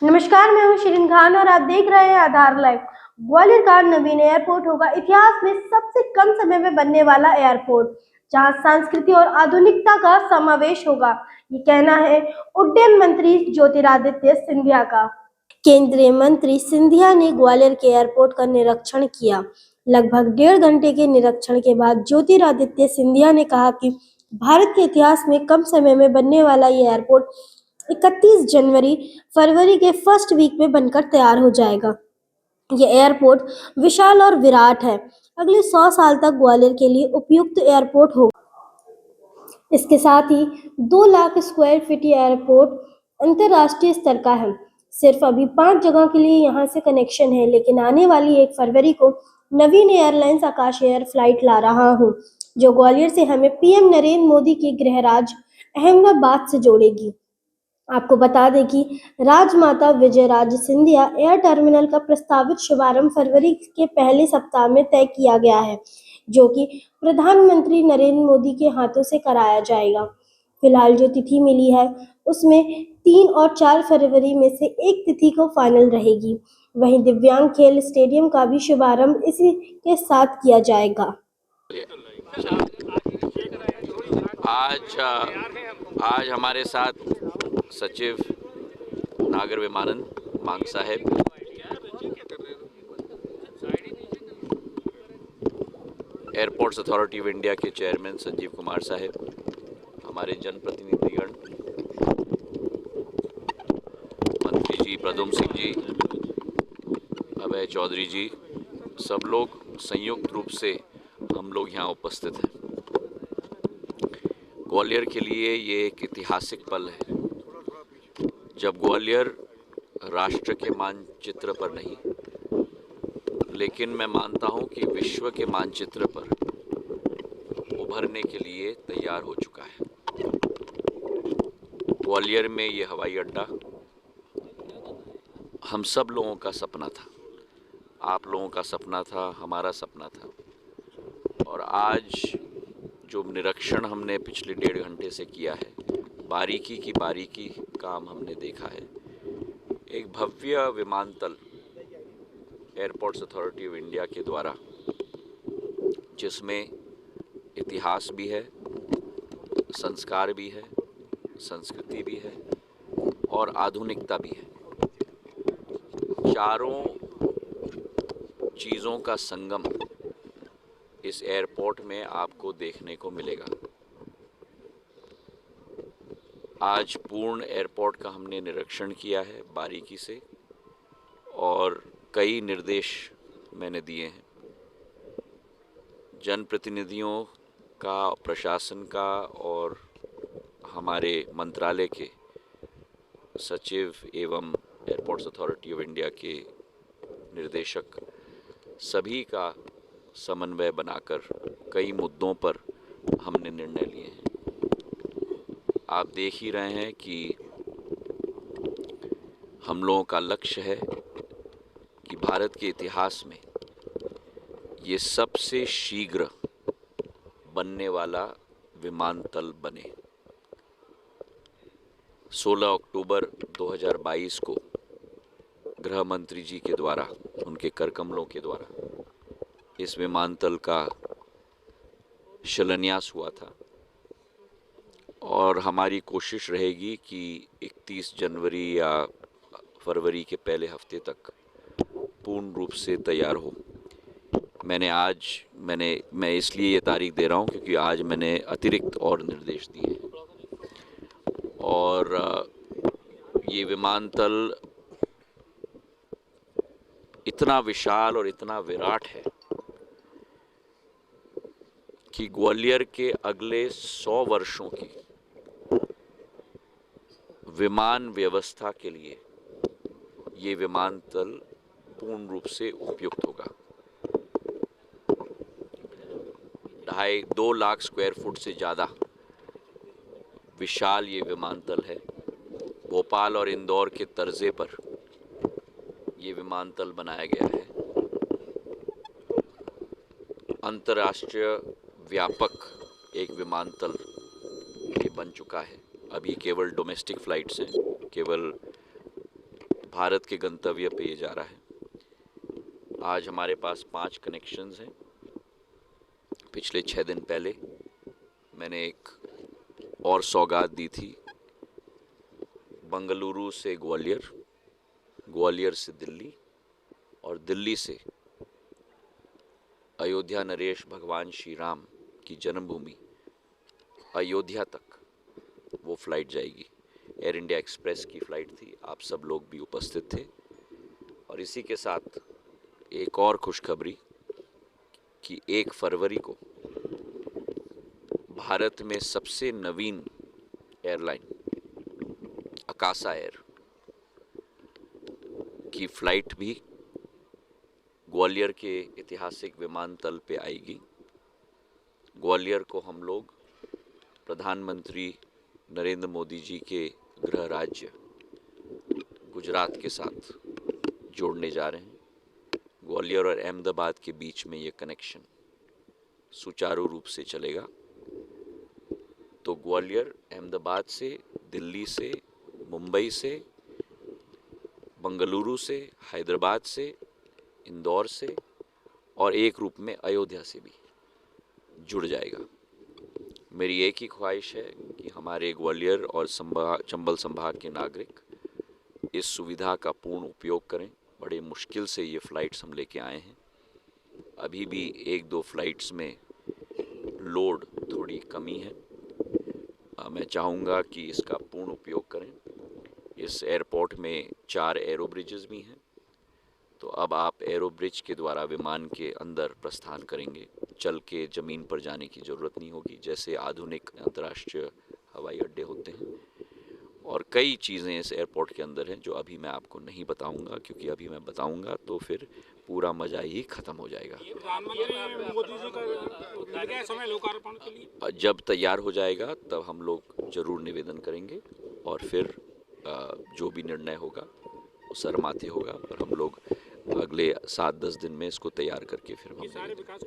नमस्कार, मैं हूं शिरीन खान और आप देख रहे हैं आधार लाइव। ग्वालियर का नवीन एयरपोर्ट होगा इतिहास में सबसे कम समय में बनने वाला एयरपोर्ट, जहां संस्कृति और आधुनिकता का समावेश होगा। ये कहना है उड्डयन मंत्री ज्योतिरादित्य सिंधिया का। केंद्रीय मंत्री सिंधिया ने ग्वालियर के एयरपोर्ट का निरीक्षण किया। लगभग 1.5 घंटे के निरीक्षण के बाद ज्योतिरादित्य सिंधिया ने कहा कि भारत के इतिहास में कम समय में बनने वाला ये एयरपोर्ट 31 जनवरी फरवरी के फर्स्ट वीक में बनकर तैयार हो जाएगा। ये एयरपोर्ट विशाल और विराट है। अगले 100 साल तक ग्वालियर के लिए उपयुक्त एयरपोर्ट होगा। इसके साथ ही 2 लाख स्क्वायर फीट ये एयरपोर्ट अंतर्राष्ट्रीय स्तर का है। सिर्फ अभी 5 जगह के लिए यहाँ से कनेक्शन है, लेकिन आने वाली 1 फरवरी को नवीन एयरलाइंस आकाश एयर फ्लाइट ला रहा हूँ, जो ग्वालियर से हमें पीएम नरेंद्र मोदी के गृह राज्य अहमदाबाद से जोड़ेगी। आपको बता दें कि राजमाता विजयराजे सिंधिया एयर टर्मिनल का प्रस्तावित शुभारंभ फरवरी के पहले सप्ताह में तय किया गया है, जो कि प्रधानमंत्री नरेंद्र मोदी के हाथों से कराया जाएगा। फिलहाल जो तिथि मिली है उसमें 3 और 4 फरवरी में से एक तिथि को फाइनल रहेगी। वहीं दिव्यांग खेल स्टेडियम का भी शुभारंभ इसी के साथ किया जाएगा। आज हमारे साथ सचिव नागर विमानन मांग साहब, एयरपोर्ट्स अथॉरिटी ऑफ इंडिया के चेयरमैन संजीव कुमार साहब, हमारे जनप्रतिनिधिगण, मंत्री जी प्रद्युम्न सिंह जी, अभय चौधरी जी, सब लोग संयुक्त रूप से हम लोग यहाँ उपस्थित हैं। ग्वालियर के लिए ये एक ऐतिहासिक पल है, जब ग्वालियर राष्ट्र के मानचित्र पर नहीं, लेकिन मैं मानता हूँ कि विश्व के मानचित्र पर उभरने के लिए तैयार हो चुका है। ग्वालियर में ये हवाई अड्डा हम सब लोगों का सपना था, आप लोगों का सपना था, हमारा सपना था। और आज जो निरीक्षण हमने पिछले 1.5 घंटे से किया है, बारीकी की बारीकी काम हमने देखा है। एक भव्य विमानतल एयरपोर्ट्स अथॉरिटी ऑफ इंडिया के द्वारा, जिसमें इतिहास भी है, संस्कार भी है, संस्कृति भी है और आधुनिकता भी है। चारों चीज़ों का संगम इस एयरपोर्ट में आपको देखने को मिलेगा। आज पूर्ण एयरपोर्ट का हमने निरीक्षण किया है बारीकी से, और कई निर्देश मैंने दिए हैं जनप्रतिनिधियों का, प्रशासन का और हमारे मंत्रालय के सचिव एवं एयरपोर्ट्स अथॉरिटी ऑफ इंडिया के निर्देशक, सभी का समन्वय बनाकर कई मुद्दों पर हमने निर्णय लिए हैं। आप देख ही रहे हैं कि हम लोगों का लक्ष्य है कि भारत के इतिहास में ये सबसे शीघ्र बनने वाला विमानतल बने। 16 अक्टूबर 2022 को गृह मंत्री जी के द्वारा, उनके कर कमलों के द्वारा इस विमानतल का शिलान्यास हुआ था, और हमारी कोशिश रहेगी कि 31 जनवरी या फरवरी के पहले हफ्ते तक पूर्ण रूप से तैयार हो। मैं इसलिए ये तारीख दे रहा हूँ क्योंकि आज मैंने अतिरिक्त और निर्देश दिए हैं। और ये विमानतल इतना विशाल और इतना विराट है कि ग्वालियर के अगले 100 वर्षों की विमान व्यवस्था के लिए ये विमानतल पूर्ण रूप से उपयुक्त होगा। 2.5 लाख स्क्वायर फुट से ज़्यादा विशाल ये विमानतल है। भोपाल और इंदौर के तर्जे पर ये विमानतल बनाया गया है। अंतर्राष्ट्रीय व्यापक एक विमानतल ये बन चुका है। अभी केवल डोमेस्टिक फ़्लाइट्स हैं, केवल भारत के गंतव्य पे ये जा रहा है। आज हमारे पास 5 कनेक्शंस हैं। पिछले 6 दिन पहले मैंने एक और सौगात दी थी, बंगलुरु से ग्वालियर, ग्वालियर से दिल्ली और दिल्ली से अयोध्या नरेश भगवान श्री राम की जन्मभूमि अयोध्या तक वो फ्लाइट जाएगी। एयर इंडिया एक्सप्रेस की फ़्लाइट थी, आप सब लोग भी उपस्थित थे। और इसी के साथ एक और खुशखबरी कि 1 फरवरी को भारत में सबसे नवीन एयरलाइन अकासा एयर की फ़्लाइट भी ग्वालियर के ऐतिहासिक विमानतल पे आएगी। ग्वालियर को हम लोग प्रधानमंत्री नरेंद्र मोदी जी के गृह राज्य गुजरात के साथ जोड़ने जा रहे हैं। ग्वालियर और अहमदाबाद के बीच में ये कनेक्शन सुचारू रूप से चलेगा। तो ग्वालियर, अहमदाबाद से, दिल्ली से, मुंबई से, बंगलुरु से, हैदराबाद से, इंदौर से और एक रूप में अयोध्या से भी जुड़ जाएगा। मेरी एक ही ख्वाहिश है कि हमारे ग्वालियर और चंबल संभाग के नागरिक इस सुविधा का पूर्ण उपयोग करें। बड़े मुश्किल से ये फ़्लाइट्स हम लेके आए हैं। अभी भी 1-2 फ़्लाइट्स में लोड थोड़ी कमी है। मैं चाहूँगा कि इसका पूर्ण उपयोग करें। इस एयरपोर्ट में 4 एरो ब्रिजेस भी हैं, तो अब आप एरो ब्रिज के द्वारा विमान के अंदर प्रस्थान करेंगे। चल के ज़मीन पर जाने की ज़रूरत नहीं होगी, जैसे आधुनिक अंतर्राष्ट्रीय हवाई अड्डे होते हैं। और कई चीज़ें इस एयरपोर्ट के अंदर हैं जो अभी मैं आपको नहीं बताऊंगा, क्योंकि अभी मैं बताऊंगा तो फिर पूरा मज़ा ही ख़त्म हो जाएगा। प्रधानमंत्री मोदी जी का लगे समय लोकार्पण के लिए जब तैयार हो जाएगा तब हम लोग ज़रूर निवेदन करेंगे और फिर जो भी निर्णय होगा वो सरमाते होगा। पर हम लोग अगले 7-10 दिन में इसको तैयार करके फिर हम सारे विकास